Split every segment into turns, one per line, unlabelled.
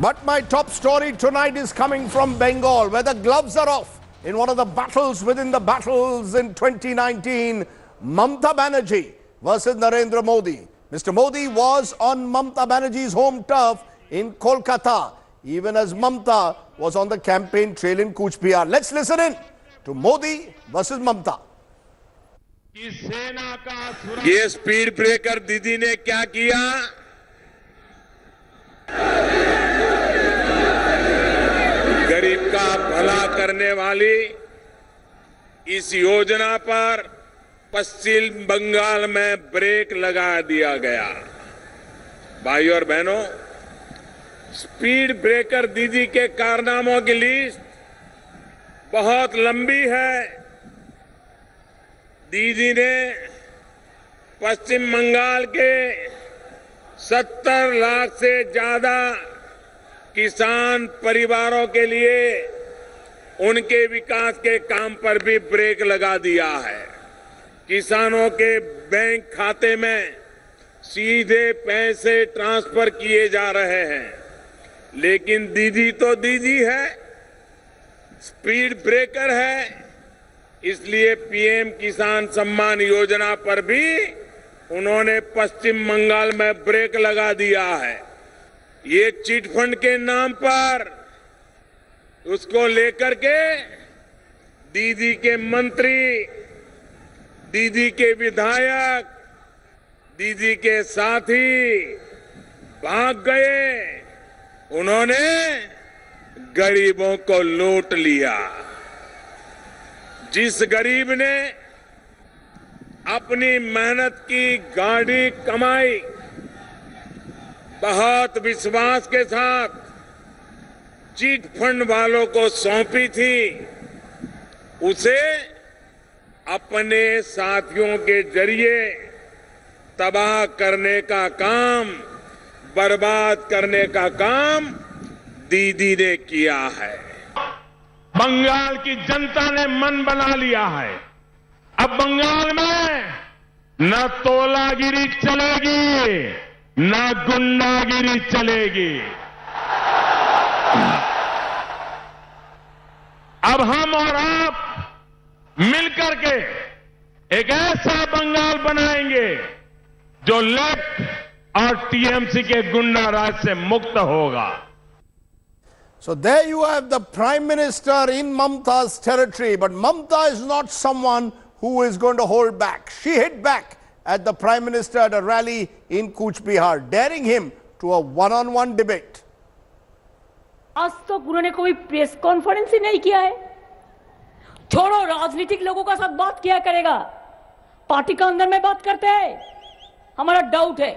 But my top story tonight is coming from Bengal, where the gloves are off in one of the battles within the battles in 2019. Mamata Banerjee versus Narendra Modi. Mr. Modi was on Mamata Banerjee's home turf in Kolkata, even as Mamata was on the campaign trail in Cooch Behar. Let's listen in to Modi versus Mamata.
ये speed breaker दीदी ने क्या किया? गरीब का भला करने वाली इस योजना पर पश्चिम बंगाल में ब्रेक लगा दिया गया। भाइयों और बहनों, स्पीड ब्रेकर दीदी के कारनामों की लिस्ट बहुत लंबी है। दीदी ने पश्चिम बंगाल के 70 लाख से ज्यादा किसान परिवारों के लिए उनके विकास के काम पर भी ब्रेक लगा दिया है। किसानों के बैंक खाते में सीधे पैसे ट्रांसफर किए जा रहे हैं, लेकिन दीदी तो दीदी है, स्पीड ब्रेकर है। इसलिए पीएम किसान सम्मान योजना पर भी उन्होंने पश्चिम बंगाल में ब्रेक लगा दिया है। ये चिट फंड के नाम पर उसको लेकर के दीदी के मंत्री, दीदी के विधायक, दीदी के साथी भाग गए। उन्होंने गरीबों को लूट लिया। जिस गरीब ने अपनी मेहनत की गाढ़ी कमाई बहुत विश्वास के साथ चिट फंड वालों को सौंपी थी, उसे अपने साथियों के जरिए तबाह करने का काम, बर्बाद करने का काम दीदी ने किया है।
बंगाल की जनता ने मन बना लिया है। अब बंगाल में न तोलागिरी चलेगी, न गुंडागिरी चलेगी। अब हम और आप मिलकर के एक ऐसा बंगाल बनाएंगे जो लेफ्ट और टीएमसी के गुंडा राज से मुक्त होगा।
So there you have the Prime Minister in Mamata's territory. But Mamata is not someone who is going to hold back. She hit back at the Prime Minister at a rally in Cooch Behar, daring him to a one-on-one debate.
आज तो उन्होंने कोई press conference ही नहीं किया है। छोड़ो, राजनीतिक लोगों का साथ बात किया करेगा, पार्टी का अंदर में बात करते हैं। हमारा डाउट है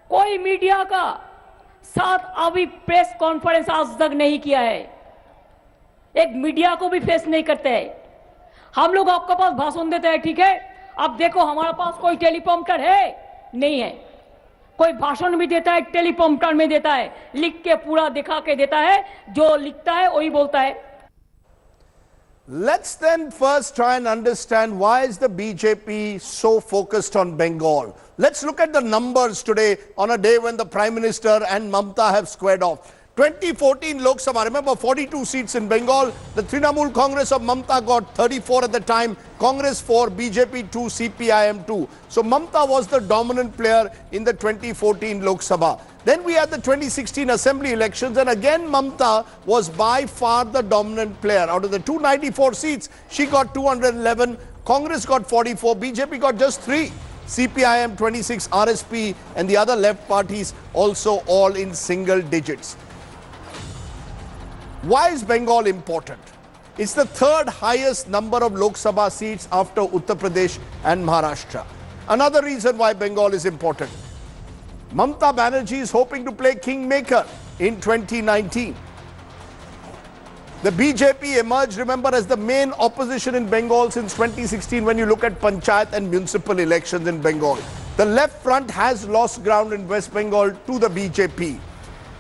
कोई मीडिया का साथ अभी प्रेस कॉन्फ्रेंस आज तक नहीं किया है। एक मीडिया को भी फेस नहीं करते हैं। हम लोग आपके पास भाषण देते हैं, ठीक है, अब देखो हमारे पास कोई टेलीप्रॉम्प्टर है नहीं है। कोई भाषण भी देता है टेलीप्रॉम्प्टर में देता है, लिख के पूरा दिखा के देता है, जो लिखता है वही बोलता है।
Let's then first try and understand why is the BJP so focused on Bengal. Let's look at the numbers today on a day when the Prime Minister and Mamata have squared off. 2014 Lok Sabha, remember 42 seats in Bengal. The Trinamool Congress of Mamata got 34 at the time, Congress 4, BJP 2, CPIM 2. So Mamata was the dominant player in the 2014 Lok Sabha. Then we had the 2016 assembly elections, and again Mamata was by far the dominant player. Out of the 294 seats, she got 211, Congress got 44, BJP got just 3. CPIM 26, RSP and the other left parties also all in single digits. Why is Bengal important? It's the third highest number of Lok Sabha seats after Uttar Pradesh and Maharashtra. Another reason why Bengal is important. Mamata Banerjee is hoping to play kingmaker in 2019. The BJP emerged, remember, as the main opposition in Bengal since 2016 when you look at panchayat and municipal elections in Bengal. The left front has lost ground in West Bengal to the BJP.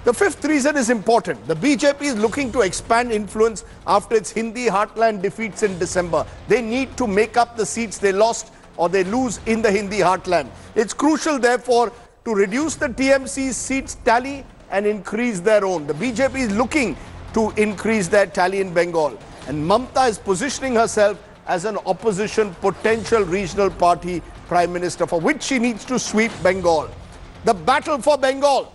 The fifth reason is important. The BJP is looking to expand influence after its Hindi heartland defeats in December. They need to make up the seats they lost or they lose in the Hindi heartland. It's crucial, therefore, to reduce the TMC's seats tally and increase their own. The BJP is looking to increase their tally in Bengal. And Mamata is positioning herself as an opposition potential regional party prime minister, for which she needs to sweep Bengal. The battle for Bengal,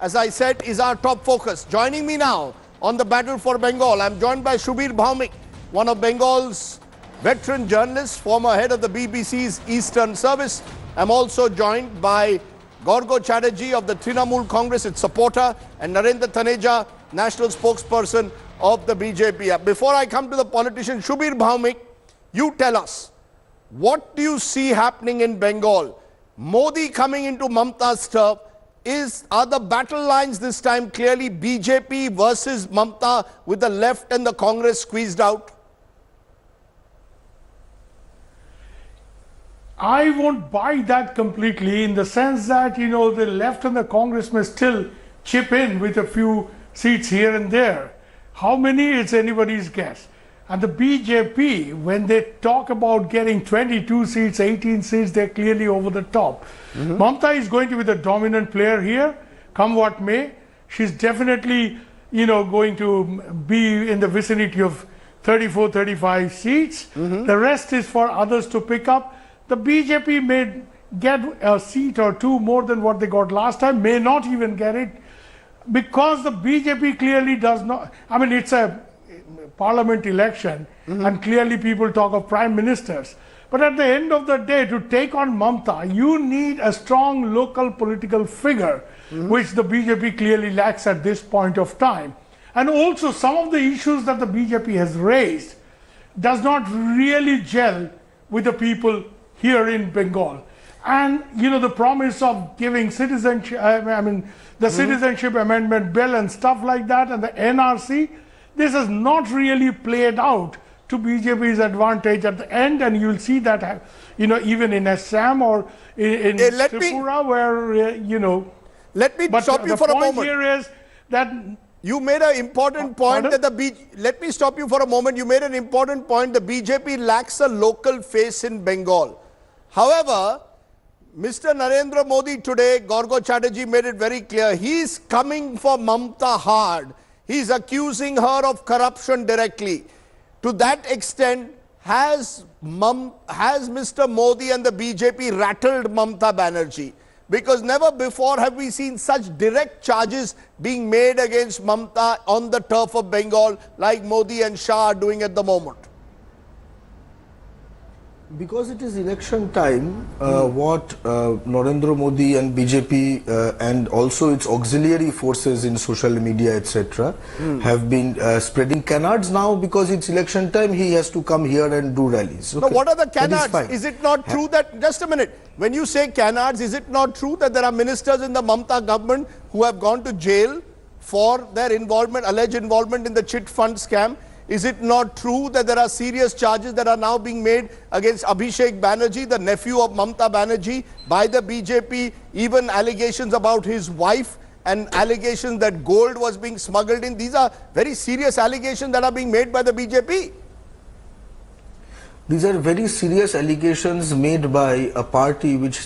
as I said, is our top focus. Joining me now on the battle for Bengal, I'm joined by Shubir Bhaumik, one of Bengal's veteran journalists, former head of the BBC's Eastern Service. I'm also joined by Gorgo Chatterjee of the Trinamool Congress, its supporter, and Narendra Taneja, national spokesperson of the BJP. Before I come to the politician, Shubir Bhaumik, you tell us, what do you see happening in Bengal? Modi coming into Mamata's turf. Are the battle lines this time clearly BJP versus Mamata, with the left and the Congress squeezed out?
I won't buy that completely, in the sense that, the left and the Congress may still chip in with a few seats here and there. How many, it's anybody's guess. And the BJP, when they talk about getting 22 seats, 18 seats, they're clearly over the top. Mamata is going to be the dominant player here, come what may. She's definitely, going to be in the vicinity of 34, 35 seats. The rest is for others to pick up. The BJP may get a seat or two more than what they got last time, may not even get it, because the BJP clearly does not. I mean, it's a parliament election, and clearly people talk of prime ministers. But at the end of the day, to take on Mamata, you need a strong local political figure, which the BJP clearly lacks at this point of time. And also, some of the issues that the BJP has raised does not really gel with the people here in Bengal. And, the promise of giving citizenship, the citizenship amendment bill and stuff like that, and the NRC, this has not really played out to BJP's advantage at the end, and you'll see that, even in Assam or in Tripura, where,
Let me stop you for a moment.
The point here is that
you made an important point let me stop you for a moment. You made an important point. The BJP lacks a local face in Bengal. However, Mr. Narendra Modi today, Gorgo Chatterjee made it very clear, he's coming for Mamata hard. He's accusing her of corruption directly. To that extent, has Mr. Modi and the BJP rattled Mamata Banerjee? Because never before have we seen such direct charges being made against Mamata on the turf of Bengal, like Modi and Shah are doing at the moment.
Because it is election time, what Narendra Modi and BJP and also its auxiliary forces in social media, etc., have been spreading canards now. Because it's election time, he has to come here and do rallies.
Okay. Now, what are the canards? Is it not true that, just a minute, when you say canards, is it not true that there are ministers in the Mamata government who have gone to jail for their involvement, alleged involvement in the chit fund scam? Is it not true that there are serious charges that are now being made against Abhishek Banerjee, the nephew of Mamata Banerjee, by the BJP, even allegations about his wife and allegations that gold was being smuggled in? These are very serious allegations that are being made by the BJP.
These are very serious allegations made by a party which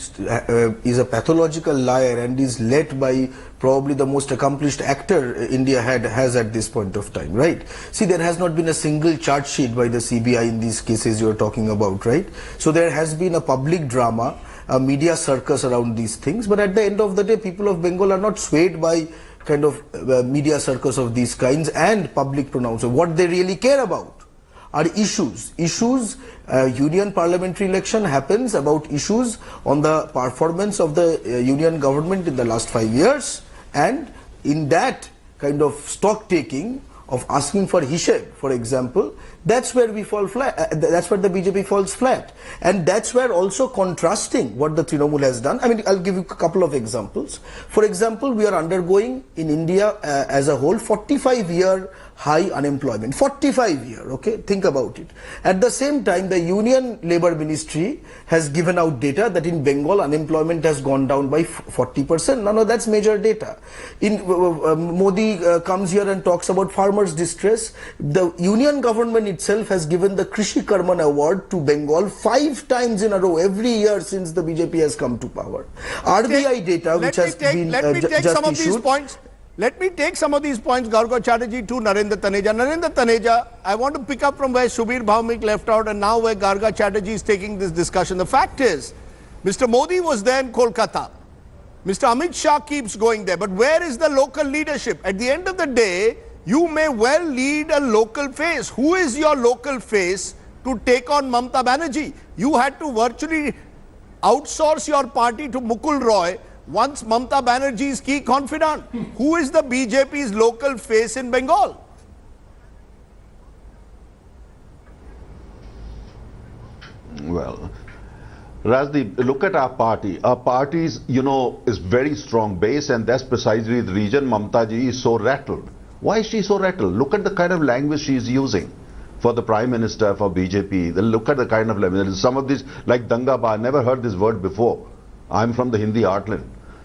is a pathological liar and is led by probably the most accomplished actor India has at this point of time, right? See, there has not been a single charge sheet by the CBI in these cases you're talking about, right? So there has been a public drama, a media circus around these things, but at the end of the day, people of Bengal are not swayed by kind of media circus of these kinds and public pronouncement. What they really care about are issues. Union parliamentary election happens about issues on the performance of the union government in the last 5 years, and in that kind of stock taking of asking for hishab, for example, that's where we fall flat. That's where the BJP falls flat, and that's where also contrasting what the Trinamool has done. I mean, I'll give you a couple of examples. For example, we are undergoing in India as a whole 45-year high unemployment. 45-year, okay? Think about it. At the same time, the Union Labour Ministry has given out data that in Bengal unemployment has gone down by 40%. No, that's major data. Modi comes here and talks about farmers' distress. The union government itself has given the Krishi Karman award to Bengal 5 times in a row every year since the BJP has come to power. RBI data, which has been
let me take
just
some of
issued.
these points. Let me take some of these points, Gaurav Chatterjee, to Narendra Taneja. Narendra Taneja, I want to pick up from where Subir Bhaumik left out and now where Garga Chatterjee is taking this discussion. The fact is, Mr. Modi was there in Kolkata. Mr. Amit Shah keeps going there. But where is the local leadership? At the end of the day, you may well lead a local face. Who is your local face to take on Mamata Banerjee? You had to virtually outsource your party to Mukul Roy once Mamata Banerjee's key confidant. Who is the BJP's local face in Bengal?
Well, Rajdeep, look at our party. Our party is, is very strong base, and that's precisely the reason Mamata ji is so rattled. Why is she so rattled? Look at the kind of language she is using for the Prime Minister, for BJP. Look at the kind of language. Some of these, like Dangaba, I never heard this word before. I'm from the Hindi heartland.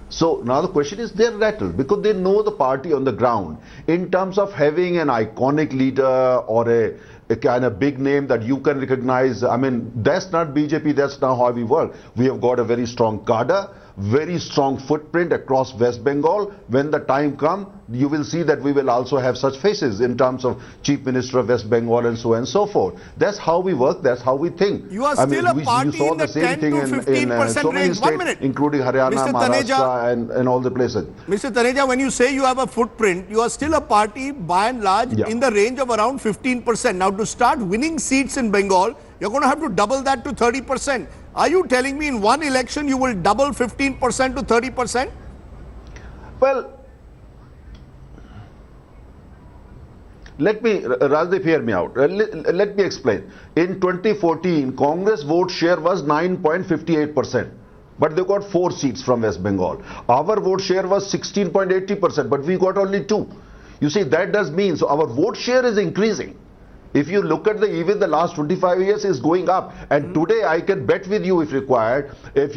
So now the question is, they're rattled because they know the party on the ground. In terms of having an iconic leader or a kind of big name that you can recognize, I mean, that's not BJP, that's not how we work. We have got a very strong cadre, very strong footprint across West Bengal. When the time comes, you will see that we will also have such faces in terms of Chief Minister of West Bengal and so on and so forth. That's how we work, that's how we think.
You are still a party
you saw
in the
the same
10
thing
to
in
15%
so many
range. 1
states,
minute.
including Haryana,
Mr.
Maharashtra and all the places.
Mr. Taneja, when you say you have a footprint, you are still a party by and large in the range of around 15%. Now to start winning seats in Bengal, you're going to have to double that to 30%. Are you telling me in one election you will double 15% to 30%?
Well, Rajdeep, hear me out. Let me explain. In 2014, Congress vote share was 9.58%. But they got 4 seats from West Bengal. Our vote share was 16.80%, but we got only 2. You see, that does mean, so our vote share is increasing. If you look at even the last 25 years is going up, and today I can bet with you if required, if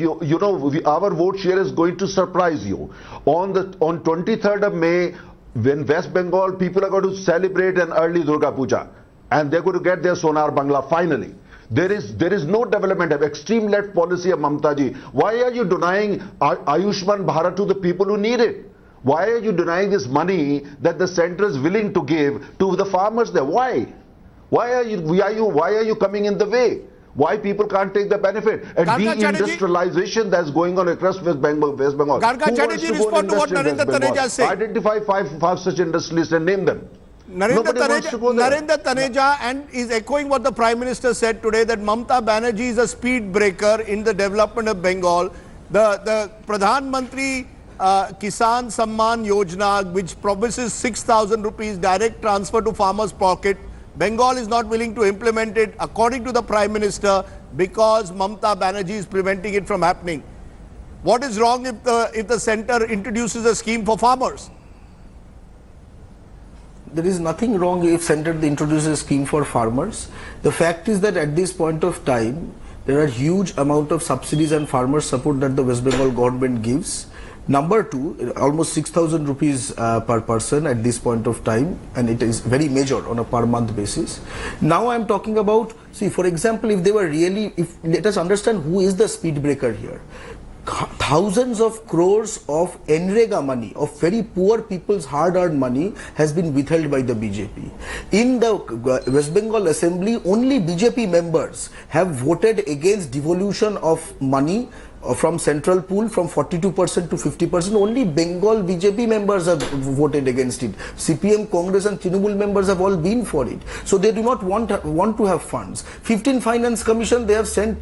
our vote share is going to surprise you. On 23rd of May, when West Bengal people are going to celebrate an early Durga Puja, and they're going to get their Sonar Bangla finally. There is no development of extreme left policy of Mamata ji. Why are you denying Ayushman Bharat to the people who need it? Why are you denying this money that the center is willing to give to the farmers there? Why? Why are you coming in the way? Why people can't take the benefit? And deindustrialization that's going on across West Bengal.
Garga Chatterjee, respond to what Narendra Taneja said.
Identify five such industries and name them.
Narendra Taneja and is echoing what the Prime Minister said today, that Mamata Banerjee is a speed breaker in the development of Bengal. The Pradhan Mantri Kisan Samman Yojana, which promises 6,000 rupees direct transfer to farmers' pocket, Bengal is not willing to implement it, according to the Prime Minister, because Mamata Banerjee is preventing it from happening. What is wrong if the centre introduces a scheme for farmers?
There is nothing wrong if centre introduces a scheme for farmers. The fact is that at this point of time, there are huge amount of subsidies and farmer support that the West Bengal government gives. Number 2, almost 6,000 rupees per person at this point of time, and it is very major on a per month basis. Now I am talking about, see, for example, if they were really, let us understand who is the speed breaker here. Thousands of crores of NREGA money, of very poor people's hard-earned money, has been withheld by the BJP. In the West Bengal Assembly, only BJP members have voted against devolution of money from central pool from 42% to 50%. Only Bengal BJP members have voted against it. CPM, Congress and Trinamool members have all been for it. So they do not want to have funds. 15 Finance Commission, they have sent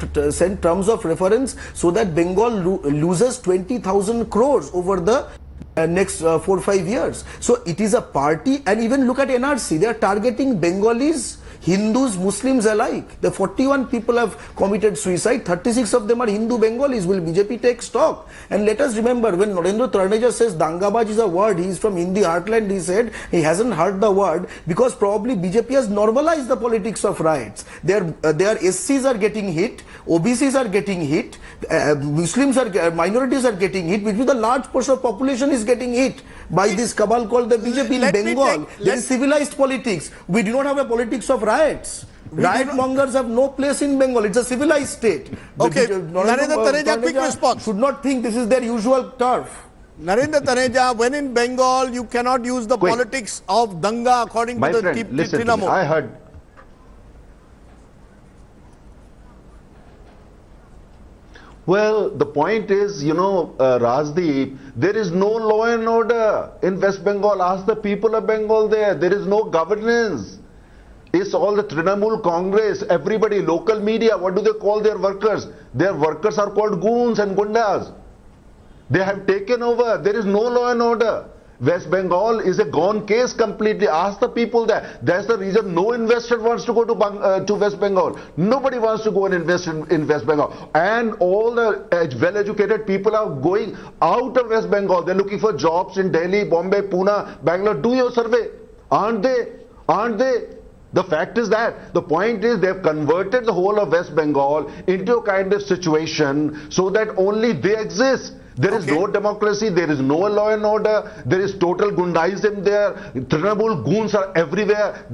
terms of reference so that Bengal loses 20,000 crores over the next 4 or 5 years. So it is a party, and even look at NRC, they are targeting Bengalis, Hindus, Muslims alike. The 41 people have committed suicide, 36 of them are Hindu Bengalis. Will BJP take stock? And let us remember, when Narendra Taneja says Dangabaj is a word, he is from Hindi heartland, he said he hasn't heard the word because probably BJP has normalized the politics of riots. Their SCs are getting hit, OBCs are getting hit, Muslims minorities are getting hit, which means the large portion of population is getting hit by this cabal called the BJP in Bengal. There is civilized politics. We do not have a politics of riots. Riot mongers have no place in Bengal. It's a civilized state.
Okay, Narendra Taneja, quick response.
Should not think this is their usual turf.
Narendra Taneja, when in Bengal, you cannot use the
Quick.
politics of danga according
My
to the
friend, listen to me.
Trinamool.
I heard. Well, the point is, Rajdeep, there is no law and order in West Bengal. Ask the people of Bengal there. There is no governance. It's all the Trinamool Congress, everybody, local media. What do they call their workers? Their workers are called goons and gundas. They have taken over. There is no law and order. West Bengal is a gone case completely. Ask the people there. That's the reason no investor wants to go to West Bengal. Nobody wants to go and invest in West Bengal. And all the well-educated people are going out of West Bengal. They're looking for jobs in Delhi, Bombay, Pune, Bangalore. Do your survey. Aren't they? Aren't they? The fact is that the point is they've converted the whole of West Bengal into a kind of situation so that only they exist. There is no democracy, there is no law and order, there is total gundaism there, Trinamool goons are everywhere,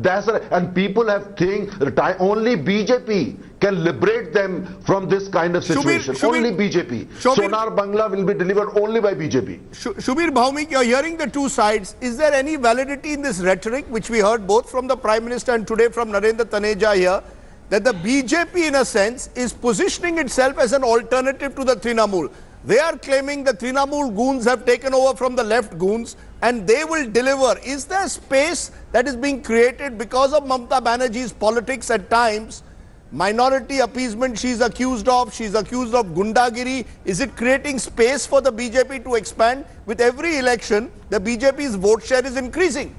and people have think only BJP can liberate them from this kind of situation. Only BJP. Sonar Bangla will be delivered only by BJP.
Shubir Bhaumik, you're hearing the two sides. Is there any validity in this rhetoric, which we heard both from the Prime Minister and today from Narendra Taneja here, that the BJP in a sense is positioning itself as an alternative to the Trinamool? They are claiming the Trinamool goons have taken over from the left goons and they will deliver. Is there space that is being created because of Mamata Banerjee's politics at times? Minority appeasement she's accused of gundagiri. Is it creating space for the BJP to expand? With every election, the BJP's vote share is increasing.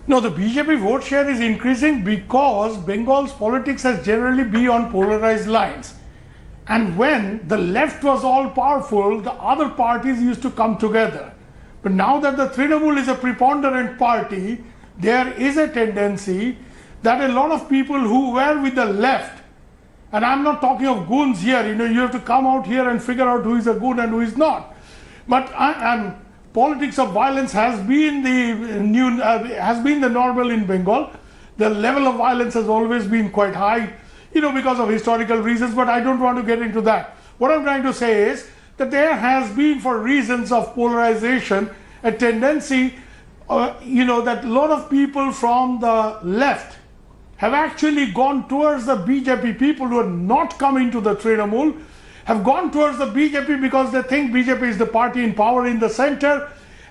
No, the BJP vote share is increasing because Bengal's politics has generally been on polarized lines. And when the left was all powerful, the other parties used to come together. But now that the Trinamool is a preponderant party, there is a tendency that a lot of people who were with the left, and I'm not talking of goons here, you have to come out here and figure out who is a goon and who is not. But politics of violence has been the normal in Bengal. The level of violence has always been quite high, because of historical reasons, but I don't want to get into that. What I'm trying to say is that there has been, for reasons of polarization, a tendency, that a lot of people from the left have actually gone towards the BJP. People who are not coming to the Trinamool have gone towards the BJP because they think BJP is the party in power in the center,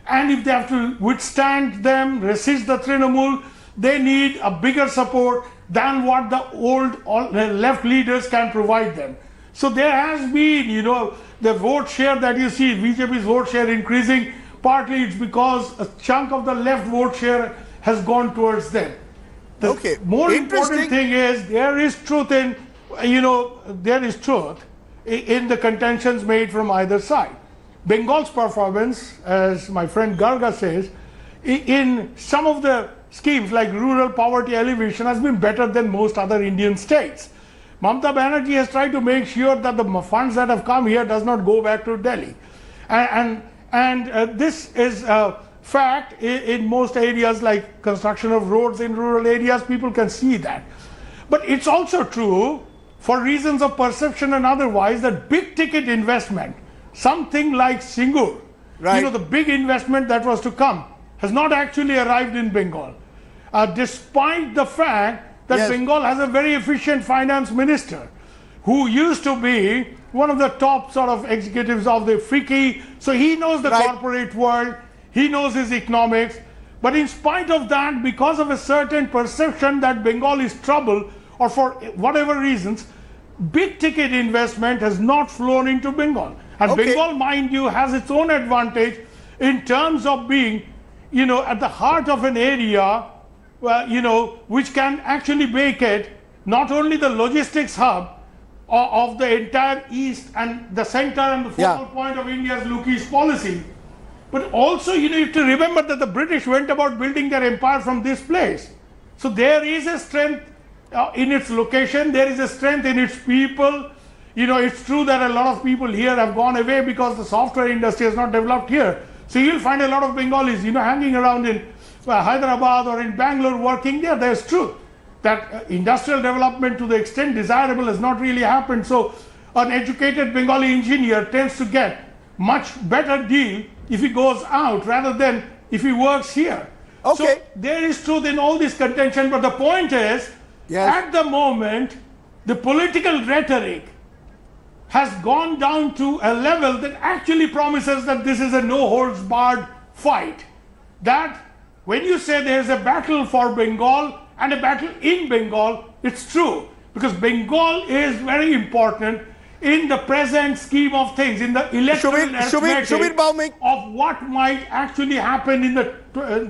and if they have to withstand them, resist the Trinamool, they need a bigger support than what the old left leaders can provide them. So there has been, the vote share that you see, BJP's vote share increasing, partly it's because a chunk of the left vote share has gone towards them. The more important thing is there is truth in, there is truth in the contentions made from either side. Bengal's performance, as my friend Garga says, in some of the schemes like rural poverty alleviation has been better than most other Indian states. Mamata Banerjee has tried to make sure that the funds that have come here does not go back to Delhi. And this is a fact in most areas, like construction of roads in rural areas, people can see that. But it's also true, for reasons of perception and otherwise, that big ticket investment, something like Singur, the big investment that was to come, has not actually arrived in Bengal. Despite the fact that Bengal has a very efficient finance minister who used to be one of the top sort of executives of the FICCI, so he knows the corporate world, he knows his economics, but in spite of that, because of a certain perception that Bengal is trouble, or for whatever reasons, big ticket investment has not flown into Bengal. And Bengal, mind you, has its own advantage in terms of being, at the heart of an area, which can actually make it not only the logistics hub of the entire East and the center and the focal point of India's Look-East policy, but also you have to remember that the British went about building their empire from this place. So there is a strength in its location, there is a strength in its people. It's true that a lot of people here have gone away because the software industry has not developed here. So you'll find a lot of Bengalis, hanging around in Hyderabad or in Bangalore working there. There's truth that industrial development to the extent desirable has not really happened. So an educated Bengali engineer tends to get much better deal if he goes out rather than if he works here.
Okay.
So there is truth in all this contention, but the point is, at the moment, the political rhetoric has gone down to a level that actually promises that this is a no-holds-barred fight. That when you say there is a battle for Bengal and a battle in Bengal, it's true. Because Bengal is very important in the present scheme of things, in the electoral arithmetic of what might actually happen in the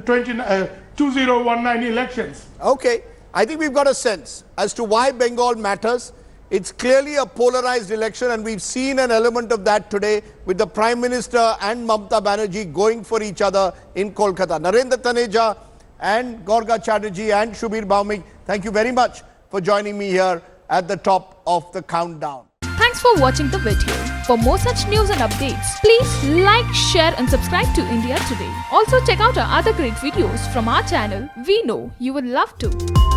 2019 elections.
Okay, I think we've got a sense as to why Bengal matters. It's clearly a polarized election, and we've seen an element of that today with the Prime Minister and Mamata Banerjee going for each other in Kolkata. Narendra Taneja and Gorga Chatterjee and Shubir Bhaumik, thank you very much for joining me here at the top of the countdown.
Thanks for watching the video. For more such news and updates, please like, share and subscribe to India Today. Also check out our other great videos from our channel. We know you would love to.